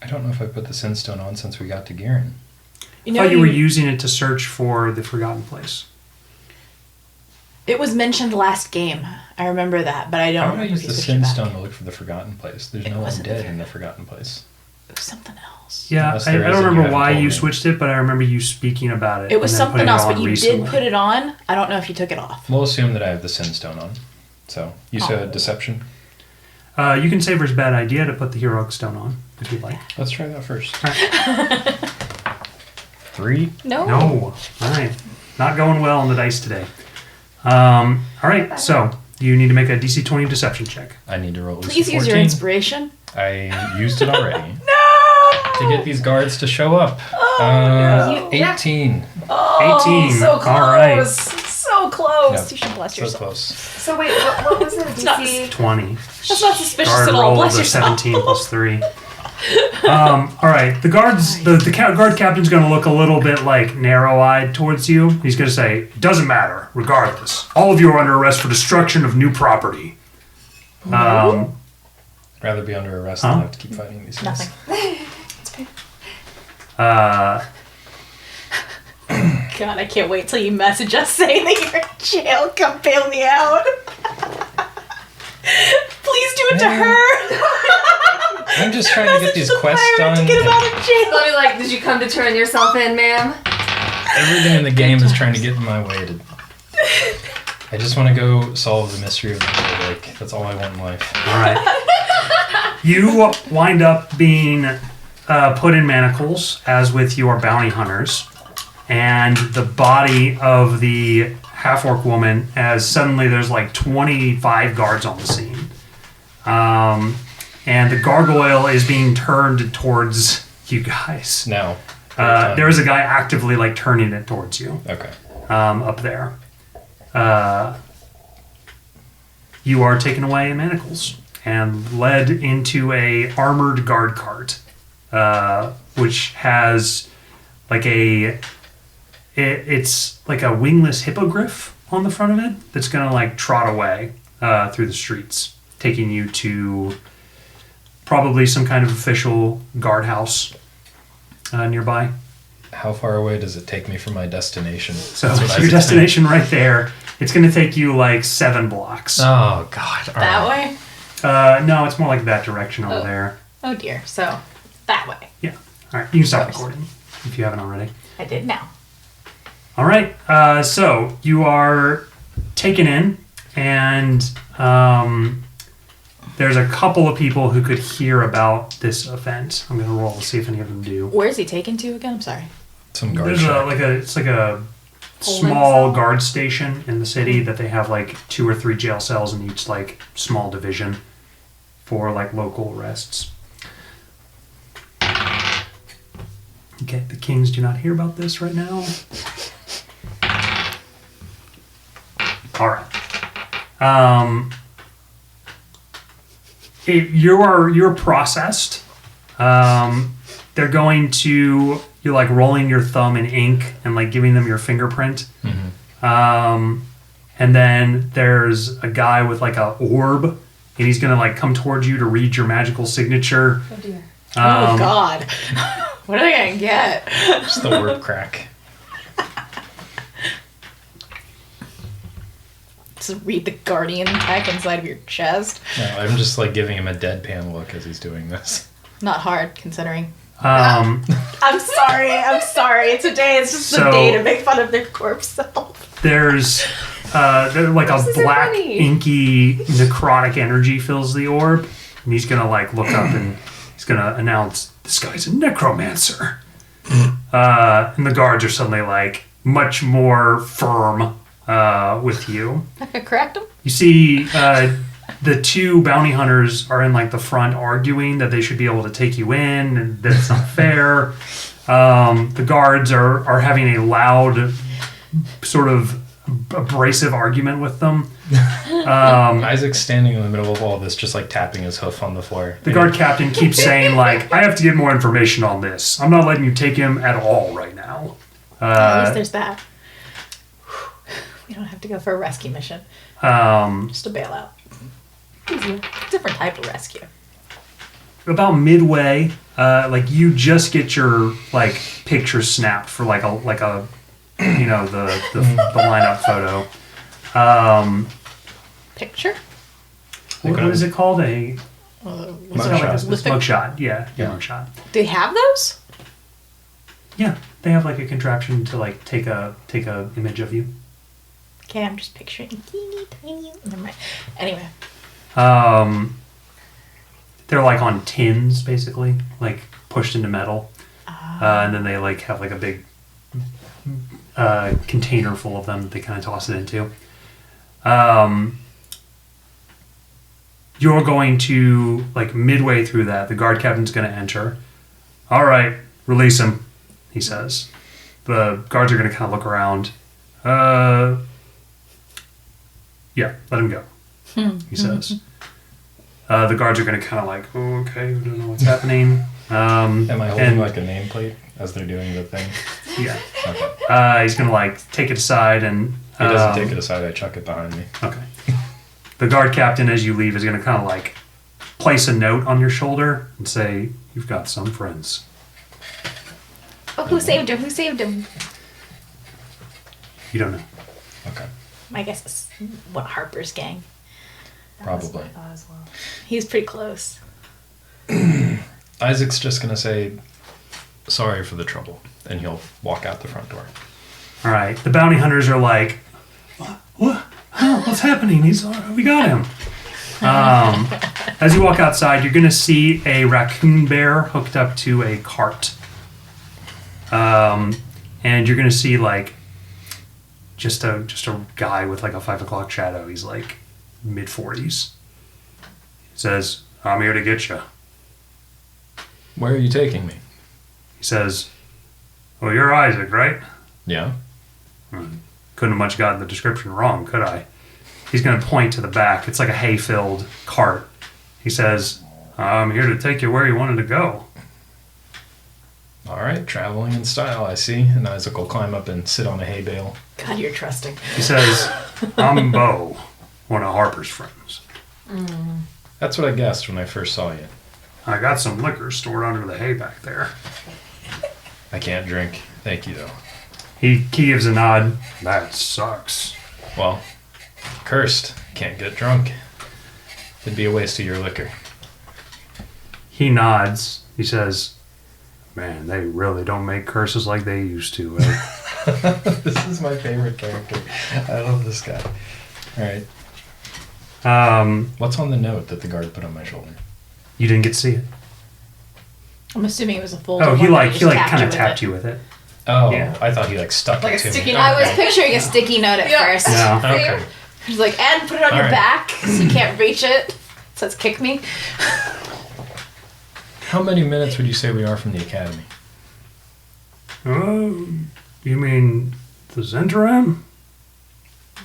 I don't know if I put the Sinstone on since we got to Garen. You I thought you were using it to search for the Forgotten Place. It was mentioned last game. I remember that, but I don't How would I remember use if the you switched it back. Sinstone to look for the Forgotten Place? There's It no wasn't undead the in the Forgotten Place. It was something else. Yeah, Unless I there don't is and you remember haven't why told you me. switched it, but I remember you speaking about it. It was and then something putting it else, on but you recently. did put it on. I don't know if you took it off. We'll assume that I have the Sinstone on. So, you Oh. said deception? You can say it's a bad idea to put the Heroic Stone on, if you'd like. Let's try that first. All right. 3? No. All right. Not going well on the dice today. All right, so you need to make a DC 20 deception check. I need to roll at least Please a use 14. your inspiration. I used it already. No! To get these guards to show up. no. 18. Oh, 18. so close. All right. So close. Yep. You should bless So yourself. close. So wait, what was the not DC? 20. That's not suspicious Guard at all. roll Bless of a yourself. 17 plus 3. All right, the guards, the guard captain's going to look a little bit like narrow-eyed towards you. He's going to say, "It doesn't matter, regardless. All of you are under arrest for destruction of new property." Rather be under arrest than Huh? have to keep fighting these guys. Nothing. Uh, God, I can't wait till you message us saying that you're in jail. Come bail me out. Please do it to Yeah. her. I'm just trying to get these quests Pirate done. to get him out of jail. Let me like, did you come to turn yourself in, ma'am? Everything in the game is trying to get in my way. I just want to go solve the mystery of the Great Lake. That's all I want in life. all right. You wind up being put in manacles, as with your bounty hunters, and the body of the half-orc woman, as suddenly there's like 25 guards on the scene. And the gargoyle is being turned towards you guys. Now. There is a guy actively like turning it towards you Okay. up there. You are taken away in manacles and led into a armored guard cart, which has like it's like a wingless hippogriff on the front of it that's gonna like trot away through the streets, taking you to probably some kind of official guardhouse nearby. How far away does it take me from my destination? So That's what your Isaac's destination right there. It's going to take you like 7 blocks. saying. Oh, God. All That right. way? No, it's more like that direction over Oh. there. Oh dear. So, that way. Yeah. All right, you can stop Of course. recording if you haven't already. I did now. All right, so you are taken in, and there's a couple of people who could hear about this event. I'm going to roll to see if any of them do. Where's he taken to again? I'm sorry. Some guard There's shack. it's like a Holding small cell? guard station in the city that they have like 2 or 3 jail cells in each like small division for like local arrests. Okay, the kings do not hear about this right now. All right. You're processed. They're going to you're like rolling your thumb in ink and like giving them your fingerprint. And then there's a guy with like a orb, and he's gonna like come towards you to read your magical signature. Oh dear. Oh God. What are they gonna get? Just the word crack. Just read the guardian tech inside of your chest. No, I'm just like giving him a deadpan look as he's doing this. Not hard considering. Um, I'm sorry. Today is just the So- day to make fun of their corpse self. there's like a Corpses are black, funny. inky, necrotic energy fills the orb, and he's gonna like look up and he's gonna announce, "This guy's a necromancer." And the guards are suddenly like much more firm with you. I could correct him. You see, the two bounty hunters are in like the front arguing that they should be able to take you in and that it's not fair. The guards are having a loud, sort of abrasive argument with them. Isaac's standing in the middle of all this, just like tapping his hoof on the floor. The guard captain keeps saying like, "I have to get more information on this. I'm not letting you take him at all right now." At least there's that. We don't have to go for a rescue mission. Just a bailout. Easier. Different type of rescue. About midway, like you just get your like picture snapped for like a you know the lineup photo. Picture? What is it called? It's Mugshot. got like a With the- mugshot. Yeah, Yeah. mugshot. Do they have those? Yeah, they have like a contraption to like take a image of you. Okay, I'm just picturing teeny tiny. Never mind. Anyway. They're like on tins, basically, like pushed into metal, and then they like have like a big container full of them that they kind of toss it into. You're going to like midway through that. The guard captain's going to enter. All right, release him, he says. The guards are going to kind of look around. Yeah, let him go, he says. The guards are going to kind of like, oh, okay, we don't know what's happening. Am I holding and- like a nameplate as they're doing the thing? Yeah. Okay. He's going to like take it aside and... He doesn't take it aside, I chuck it behind me. Okay. The guard captain, as you leave, is going to kind of like place a note on your shoulder and say, "You've got some friends." Oh, who saved him? Who saved him? You don't know. Okay. I guess it's what Harper's gang. Probably. I thought as well. He's pretty close. Isaac's just gonna say, "Sorry for the trouble," and he'll walk out the front door. All right. The bounty hunters are like, "What? Huh, what's happening? We got him." As you walk outside, you're going to see a raccoon bear hooked up to a cart. And you're going to see like just a guy with like a 5 o'clock shadow. He's like mid-40s. He says, "I'm here to get you." Where are you taking me? He says, "Well, you're Isaac, right?" Yeah. Couldn't have much gotten the description wrong, could I? He's going to point to the back. It's like a hay-filled cart. He says, "I'm here to take you where you wanted to go." All right, traveling in style, I see. And Isaac will climb up and sit on a hay bale. God, you're trusting. He says, "I'm Bo, one of Harper's friends. That's what I guessed when I first saw you. I got some liquor stored under the hay back there." I can't drink. Thank you, though. He gives a nod. "That sucks." Well, cursed. Can't get drunk. It'd be a waste of your liquor. He nods. He says, "Man, they really don't make curses like they used to, eh?" This is my favorite character. I love this guy. All right. What's on the note that the guard put on my shoulder? You didn't get to see it. I'm assuming it was a full. Oh, he kind of tapped you with it. Oh, Yeah. I thought he like stuck Like it a to sticky me. note. I was Okay. picturing a sticky note at Yeah. first. No. Okay. He's like, and put it on All your right. back so you can't reach it. It says kick me. How many minutes would you say we are from the academy? Oh, you mean the Zentram?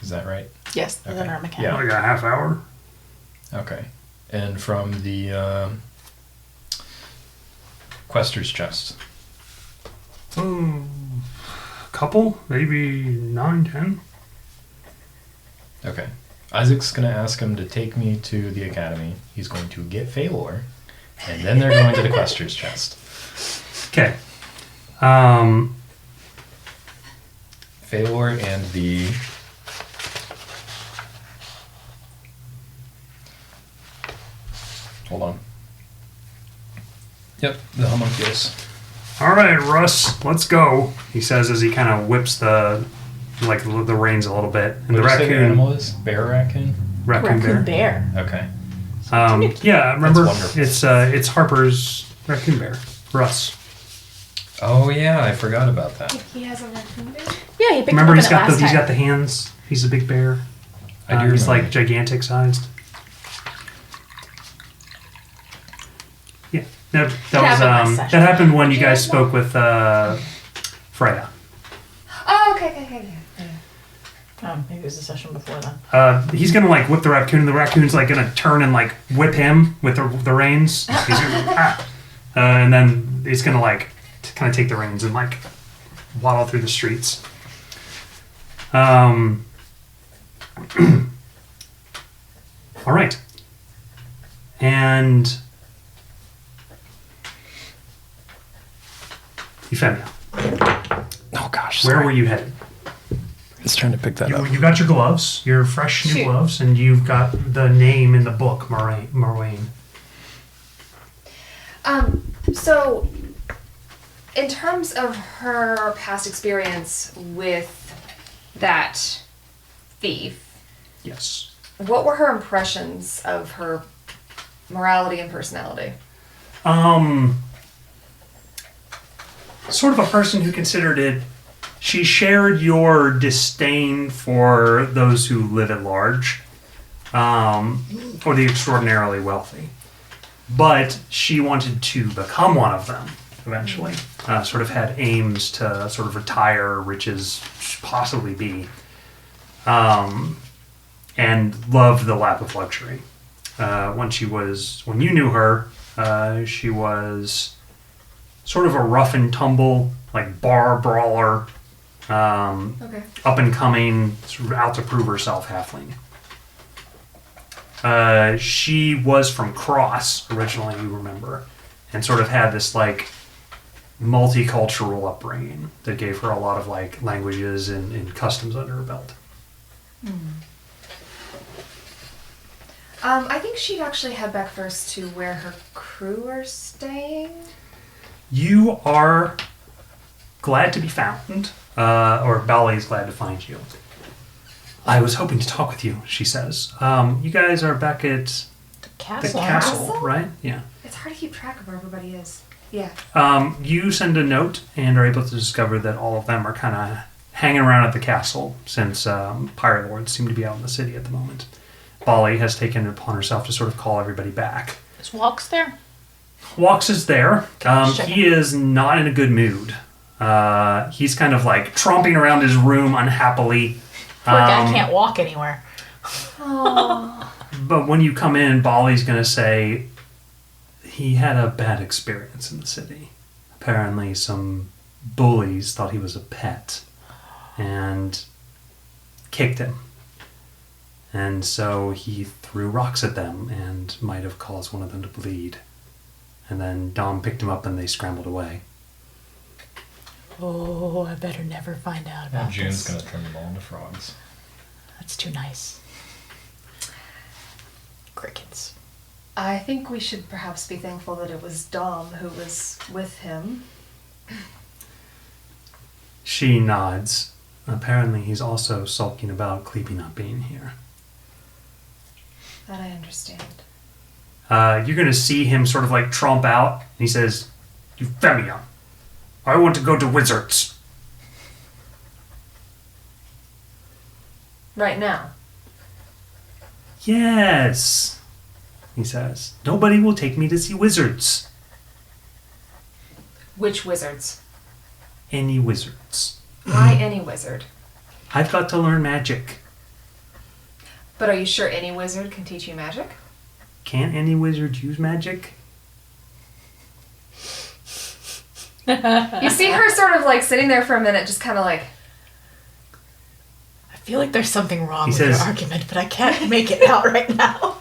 Is that right? Yes, the Okay. arm account. Yeah. Like a half hour? Okay. And from the Quester's chest? Couple, maybe 9, 10. Okay. Isaac's going to ask him to take me to the academy. He's going to get Phalor, and then they're going to the Quester's chest. Okay. Phalor and the... Hold on. Yep, the homunculus. All right, Russ, let's go. He says as he kind of whips the reins a little bit. And What the did you say the raccoon, animal is? Bear raccoon? raccoon bear. Okay. Yeah, remember That's wonderful. it's Harper's raccoon bear, Russ. Oh yeah, I forgot about that. He has a raccoon bear? Yeah, he picked Remember him he's up got last he's time. got the hands. He's a big bear. I do He's remember. like gigantic sized. Yeah, that happened was last that session. happened when you guys spoke with Freya. Oh, okay. Maybe it was the session before then. He's gonna like whip the raccoon, and the raccoon's like gonna turn and like whip him with the reins. He's gonna, and then he's gonna like kind of take the reins and like waddle through the streets. All right, and Euphemia, Oh gosh, where were you headed? I was trying to pick that You got your gloves, your fresh new Shoot. gloves, and you've got the name in the book, Marwain. So, in terms of her past experience with that thief, Yes. what were her impressions of her morality and personality? Sort of a person who considered it. She shared your disdain for those who live at large, or the extraordinarily wealthy. But she wanted to become one of them eventually. Sort of had aims to sort of retire rich as possibly be. And loved the lap of luxury. When you knew her, she was sort of a rough and tumble, like bar brawler, Okay. up and coming, sort of out to prove herself halfling. She was from Cross originally, you remember, and sort of had this like multicultural upbringing that gave her a lot of like languages and customs under her belt. I think she'd actually head back first to where her crew are staying. You are glad to be found, or Bali is glad to find you. I was hoping to talk with you, she says. You guys are back at the Castle. castle, right? Yeah. It's hard to keep track of where everybody is. Yeah. You send a note and are able to discover that all of them are kind of hanging around at the castle since pirate lords seem to be out in the city at the moment. Bali has taken it upon herself to sort of call everybody back. Is Walks there? Walks is there. Check He is not in a good mood. He's kind of like tromping around his room unhappily. Poor guy can't walk anywhere. Oh. But when you come in, Bali's going to say he had a bad experience in the city. Apparently some bullies thought he was a pet and kicked him. And so he threw rocks at them and might have caused one of them to bleed. And then Dom picked him up and they scrambled away. Oh, I better never find out Now about June's this. gonna turn them all into frogs. That's too nice. Crickets. I think we should perhaps be thankful that it was Dom who was with him. She nods. Apparently he's also sulking about Cleepy not being here. That I understand. You're going to see him sort of like tromp out. And he says, Euphemia, I want to go to Wizards. Right now. Yes, he says. Nobody will take me to see wizards. Which wizards? Any wizards. Why any wizard? I've got to learn magic. But are you sure any wizard can teach you magic? Can't any wizard use magic? You see her sort of like sitting there for a minute, just kind of like. I feel like there's something wrong He with says- your argument, but I can't make it out right now.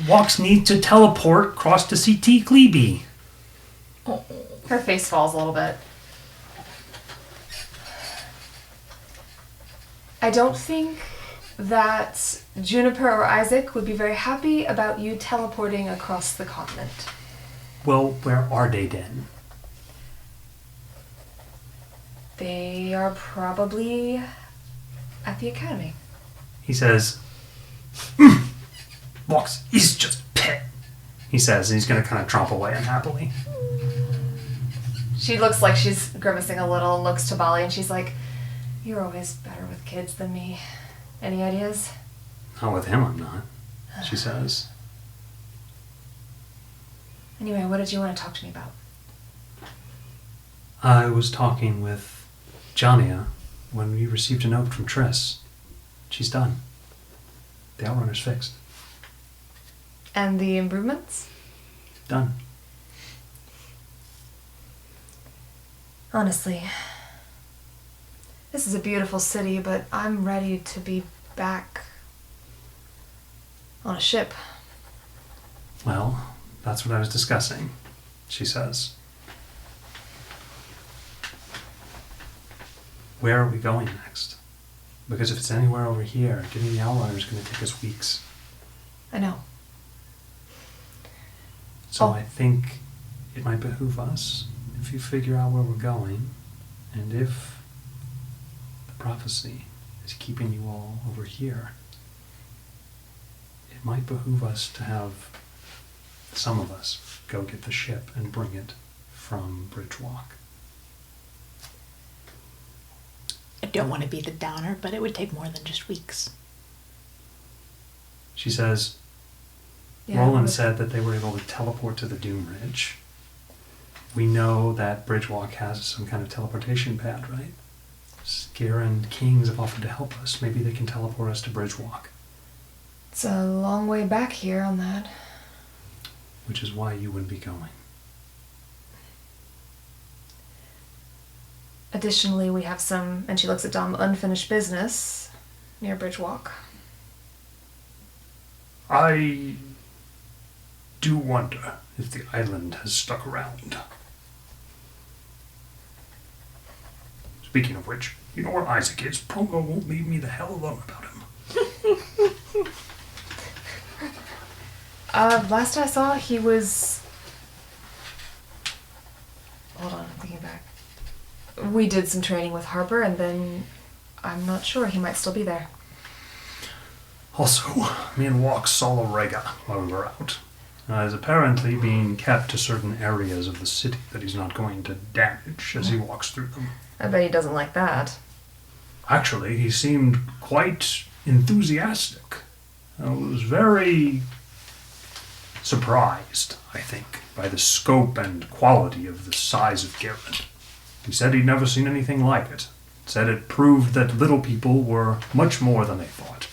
Walks need to teleport across to CT Cleby. Her face falls a little bit. I don't think that Juniper or Isaac would be very happy about you teleporting across the continent. Well, where are they then? They are probably at the academy. He says, Walks is just pet. He says, and he's going to kind of tromp away unhappily. She looks like she's grimacing a little and looks to Bali and she's like, "You're always better with kids than me. Any ideas?" Not with him, I'm not, she says. Anyway, what did you want to talk to me about? I was talking with Jania when we received a note from Triss. She's done. The Outrunner's fixed. And the improvements? Done. Honestly, this is a beautiful city, but I'm ready to be back on a ship. Well, that's what I was discussing, she says. Where are we going next? Because if it's anywhere over here, getting the Outrunner is going to take us weeks. I know. So Oh. I think it might behoove us if you figure out where we're going, and if the prophecy is keeping you all over here, it might behoove us to have some of us go get the ship and bring it from Bridgewalk. I don't want to be the downer, but it would take more than just weeks. She says, Yeah, Roland but- said that they were able to teleport to the Doom Ridge. We know that Bridgewalk has some kind of teleportation pad, right? Scare and Kings have offered to help us. Maybe they can teleport us to Bridgewalk, It's a long way back here on that. which is why you would be going. Additionally, we have some, and she looks at Dom, unfinished business near Bridgewalk. I do wonder if the island has stuck around. Speaking of which, you know where Isaac is. Pongo won't leave me the hell alone about him. Last I saw, he was... Hold on, I'm thinking back. We did some training with Harper, and then I'm not sure. He might still be there. Also, me and Walk saw Orega while we were out. He's apparently being kept to certain areas of the city that he's not going to damage as he walks through them. I bet he doesn't like that. Actually, he seemed quite enthusiastic. I was very surprised, I think, by the scope and quality of the size of Garrett. He said he'd never seen anything like it. Said it proved that little people were much more than they thought.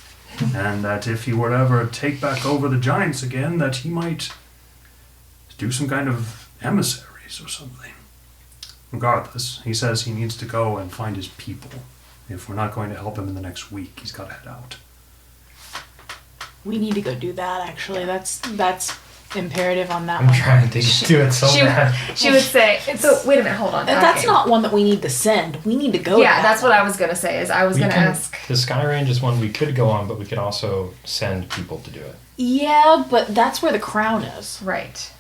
And that if he were to ever take back over the giants again, that he might do some kind of emissaries or something. Regardless, he says he needs to go and find his people. If we're not going to help him in the next week, he's got to head out. We need to go do that, actually. That's imperative on that I'm one. trying to do it so bad. She would say, so wait a minute, hold on. And that's Okay. not one that we need to send. We need to go. Yeah, to that's that what one. I was going to say, is I was going to ask. The Sky Range is one we could go on, but we could also send people to do it. Yeah, but that's where the crown is. Right.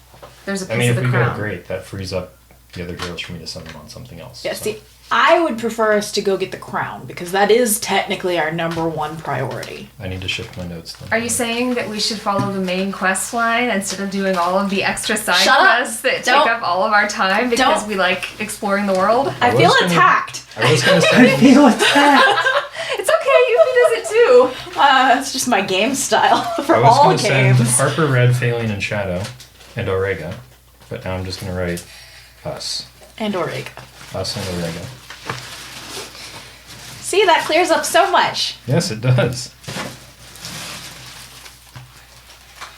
There's a piece I mean, of if the we crown. go, great. That frees up the other girls for me to send them on something else. Yeah, so. see, I would prefer us to go get the crown because that is technically our number one priority. I need to shift my notes then. Are you saying that we should follow the main quest line instead of doing all of the extra side Shut up. quests that Don't. take up all of our time because Don't. we like exploring the world? I was feel gonna- attacked. I was going to say, feel attacked. It's okay, Yuffie does it too. It's just my game style for I was all going to send games. Harper, Red, Phaline, and Shadow, and Orega, but now I'm just going to write us. And Orega. Us and Orega. See, that clears up so much. Yes, it does.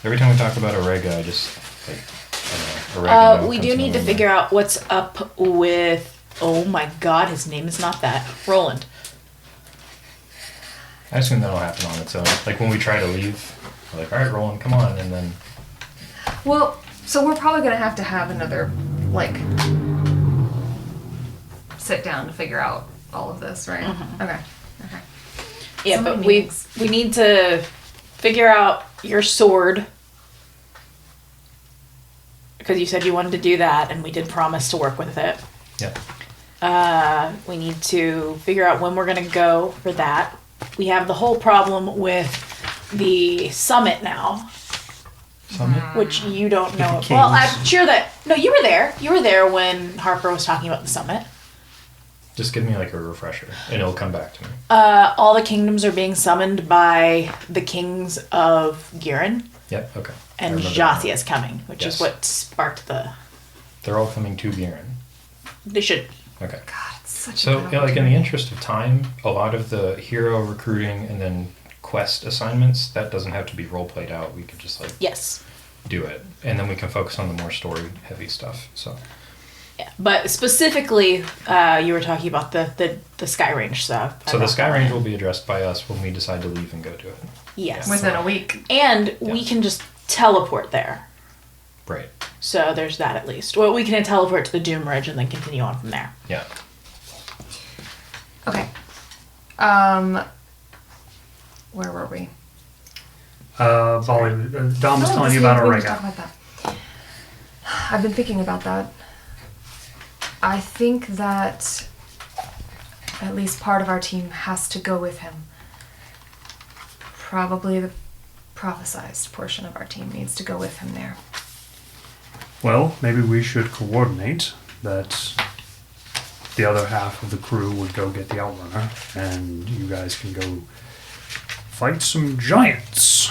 Every time we talk about Orega, I just like oregano We comes do in need to there. figure out what's up with. Oh my God, his name is not that. Roland. I assume that'll happen on its own. Like when we try to leave, we're like, all right, Roland, come on, and then Well, so we're probably gonna have to have another, like, sit down to figure out all of this, right? Okay. Okay. Yeah, So but many we meetings. need to figure out your sword. Because you said you wanted to do that, and we did promise to work with it. yeah. We need to figure out when we're going to go for that. We have the whole problem with the summit now, Summit. which you don't know. Kings. Well, I'm sure that... No, you were there. You were there when Harper was talking about the summit. Just give me like a refresher, and it'll come back to me. All the kingdoms are being summoned by the kings of Giran, Yep. Okay. I and remember Jassi that. is coming, which is Yes. what sparked the... They're all coming to Viren. They should... Okay. God, it's such So, a good yeah, like in the opportunity. interest of time, a lot of the hero recruiting and then quest assignments, that doesn't have to be role played out. We could just like Yes. do it, and then we can focus on the more story heavy stuff. So, Yeah. But specifically, you were talking about the Sky Range stuff. so the Sky Range will be addressed by us when we decide to leave and go do it. Yes. Within a week. And we Yeah. can just teleport there. Right. So there's that at least. Well, we can teleport to the Doom Ridge and then continue on from there. Yeah. Okay. Where were we? Bolly, Dom was No, telling you this about week we were talking Orega. about that. I've been thinking about that. I think that at least part of our team has to go with him. Probably the prophesized portion of our team needs to go with him there. Well, maybe we should coordinate that the other half of the crew would go get the Outrunner, and you guys can go fight some giants.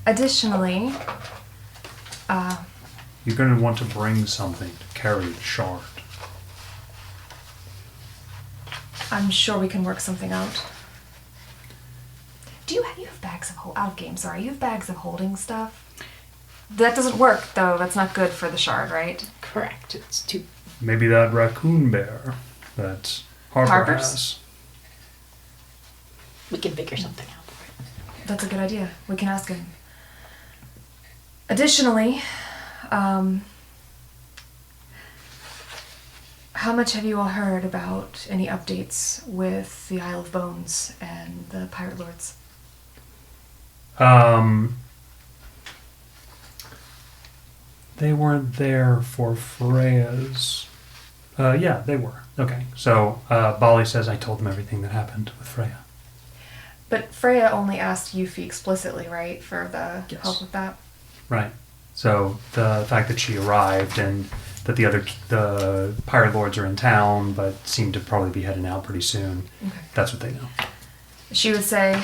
Additionally, You're going to want to bring something to carry the shard. I'm sure we can work something out. Do you have bags of out of game? Sorry, you have bags of holding stuff. That doesn't work though. That's not good for the shard, right? Correct. It's too... Maybe that raccoon bear that Harper Harper's? has. We can figure something out. That's a good idea. We can ask him. Additionally, how much have you all heard about any updates with the Isle of Bones and the Pirate Lords? They weren't there for Freya's. Yeah, they were. Okay. So, Bolly says I told them everything that happened with Freya. But Freya only asked Yuffie explicitly, right, for the Yes. help with that? Right. So, the fact that she arrived and that the Pirate Lords are in town, but seem to probably be heading out pretty soon. Okay. That's what they know. She would say,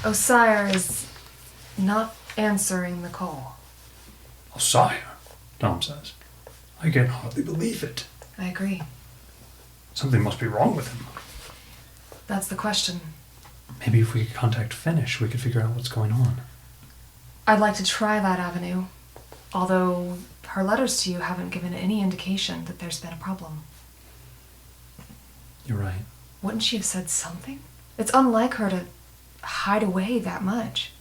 Osire is not answering the call. Oh, sire, Dom says. I can hardly believe it. I agree. Something must be wrong with him. That's the question. Maybe if we could contact Finnish, we could figure out what's going on. I'd like to try that avenue, although her letters to you haven't given any indication that there's been a problem. You're right. Wouldn't she have said something? It's unlike her to hide away that much,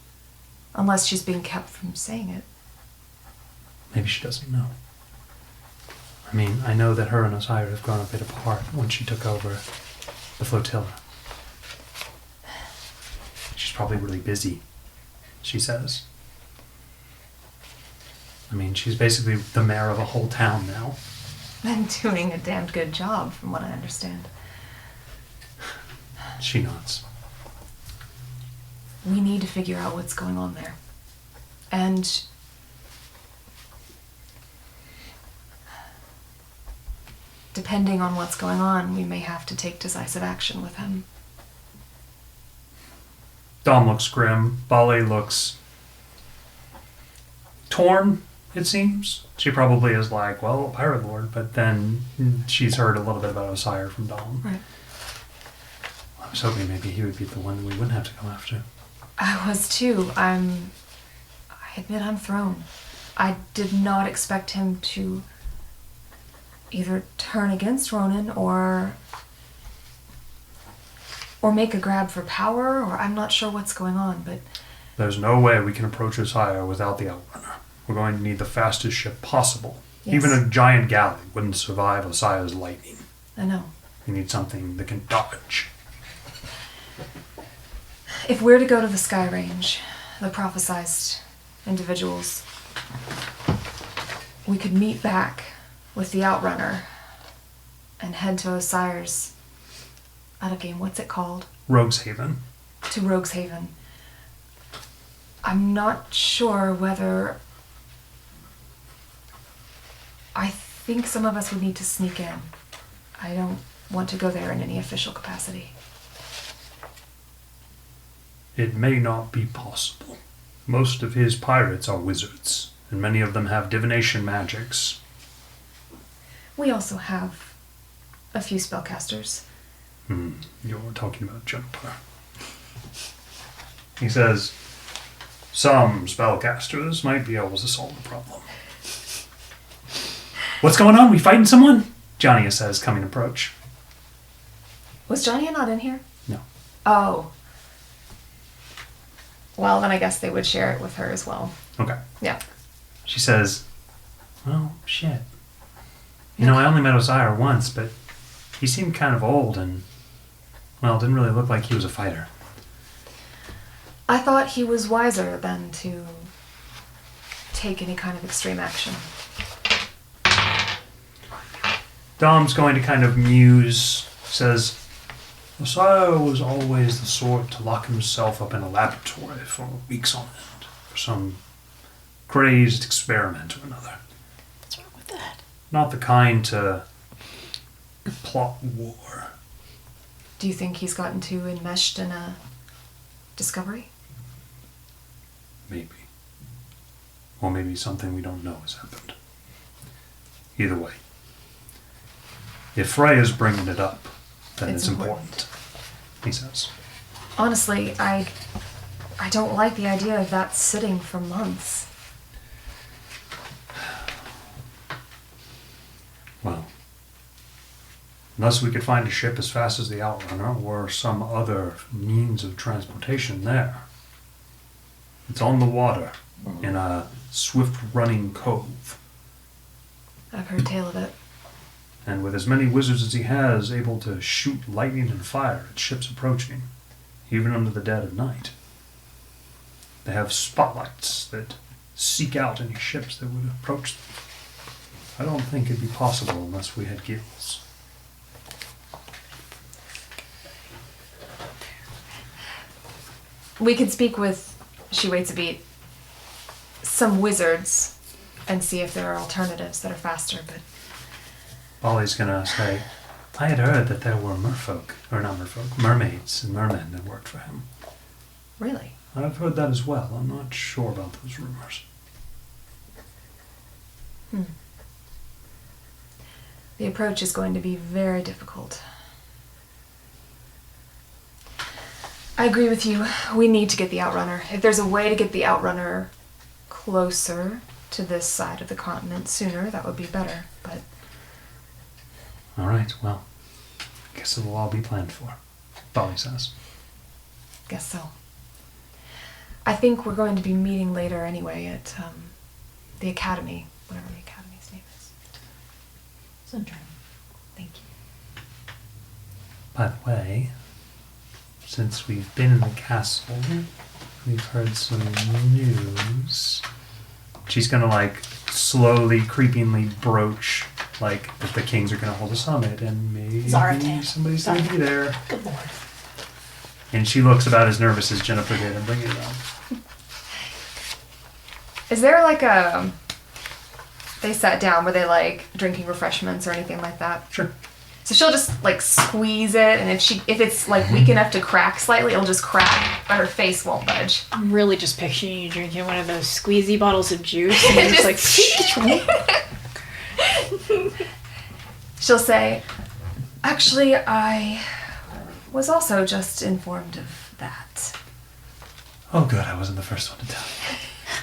unless she's being kept from saying it. Maybe she doesn't know. I mean, I know that her and Osira have grown a bit apart when she took over the flotilla. She's probably really busy, she says. I mean, she's basically the mayor of a whole town now. And doing a damned good job, from what I understand. She nods. We need to figure out what's going on there. And depending on what's going on, we may have to take decisive action with him. Dom looks grim. Bali looks torn, it seems. She probably is like, well, a pirate lord, but then she's heard a little bit about Osire from Dom. Right. I was hoping maybe he would be the one we wouldn't have to go after. I was too. I I admit I'm thrown. I did not expect him to either turn against Ronan or make a grab for power, or I'm not sure what's going on, but... There's no way we can approach Osiah without the Outrunner. We're going to need the fastest ship possible. Yes. Even a giant galley wouldn't survive Osiah's lightning. I know. We need something that can dodge. If we're to go to the Sky Range, the prophesized individuals, we could meet back with the Outrunner and head to Osiris. Out of game, what's it called? Rogue's Haven. To Rogue's Haven. I'm not sure whether... I think some of us would need to sneak in. I don't want to go there in any official capacity. It may not be possible. Most of his pirates are wizards, and many of them have divination magics. We also have a few spellcasters. You're talking about Jumper. He says, some spellcasters might be able to solve the problem. What's going on? We fighting someone? Johnny says, coming approach. Was Johnny not in here? No. Oh. Well, then I guess they would share it with her as well. Okay. Yeah. She says, well, shit. You know, I only met Osiris once, but he seemed kind of old and, well, didn't really look like he was a fighter. I thought he was wiser than to take any kind of extreme action. Dom's going to kind of muse, says, Osiris was always the sort to lock himself up in a laboratory for weeks on end, for some crazed experiment or another. What's wrong with that? Not the kind to plot war. Do you think he's gotten too enmeshed in a discovery? Maybe. Or maybe something we don't know has happened. Either way. If Freya's bringing it up, then it's important, he says. Honestly, I don't like the idea of that sitting for months. Well, unless we could find a ship as fast as the Outrunner or some other means of transportation there. It's on the water in a swift-running cove. I've heard tale of it. And with as many wizards as he has, able to shoot lightning and fire at ships approaching, even under the dead of night. They have spotlights that seek out any ships that would approach them. I don't think it'd be possible unless we had gills. We could speak with, she waits a beat, some wizards and see if there are alternatives that are faster, but... Polly's gonna say, I had heard that there were mermaids and mermen that worked for him. Really? I've heard that as well. I'm not sure about those rumors. The approach is going to be very difficult. I agree with you. We need to get the Outrunner. If there's a way to get the Outrunner closer to this side of the continent sooner, that would be better, but... All right, well, I guess it will all be planned for, Polly says. Guess so. I think we're going to be meeting later anyway at the academy, whatever the academy's name is. Sunshine. Thank you. By the way, since we've been in the castle, we've heard some news. She's gonna, like, slowly, creepingly broach, like, that the kings are gonna hold a summit, and maybe Zaratan. somebody's gonna be there. Good lord. And she looks about as nervous as Jennifer did and bringing it up. Is there like a... They sat down, were they like drinking refreshments or anything like that? Sure. So she'll just like squeeze it, and if it's like weak enough to crack slightly, it'll just crack, but her face won't budge. I'm really just picturing you drinking one of those squeezy bottles of juice and you're just like... She'll say, actually, I was also just informed of that. Oh, good, I wasn't the first one to tell you.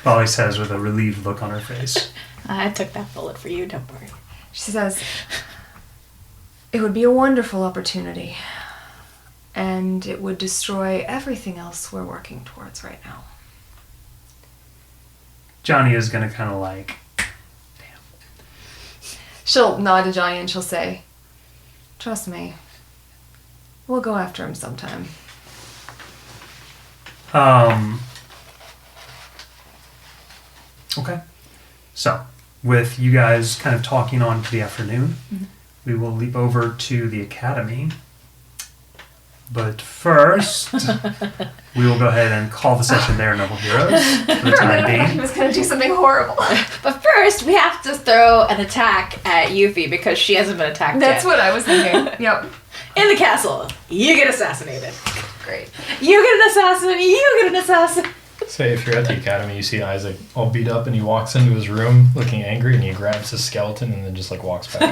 Polly says with a relieved look on her face. I took that bullet for you, don't worry. She says, it would be a wonderful opportunity, and it would destroy everything else we're working towards right now. Johnny is going to kind of like, She'll nod to Johnny and she'll say, trust me, we'll go after him sometime. Okay. So, with you guys kind of talking on to the afternoon, we will leap over to the academy. But first, we will go ahead and call the session there, Noble Heroes, for the time He being. was going to do something horrible. But first, we have to throw an attack at Yuffie because she hasn't been attacked That's yet. what I was thinking. Yep. In the castle, you get assassinated. Great. You get an assassin. You get an assassin. Say if you're at the academy, you see Isaac all beat up, and he walks into his room looking angry, and he grabs his skeleton and then just like walks back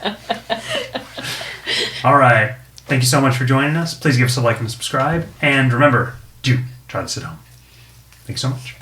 out. All right. Thank you so much for joining us. Please give us a like and a subscribe. And remember, do try this at home. Thanks so much.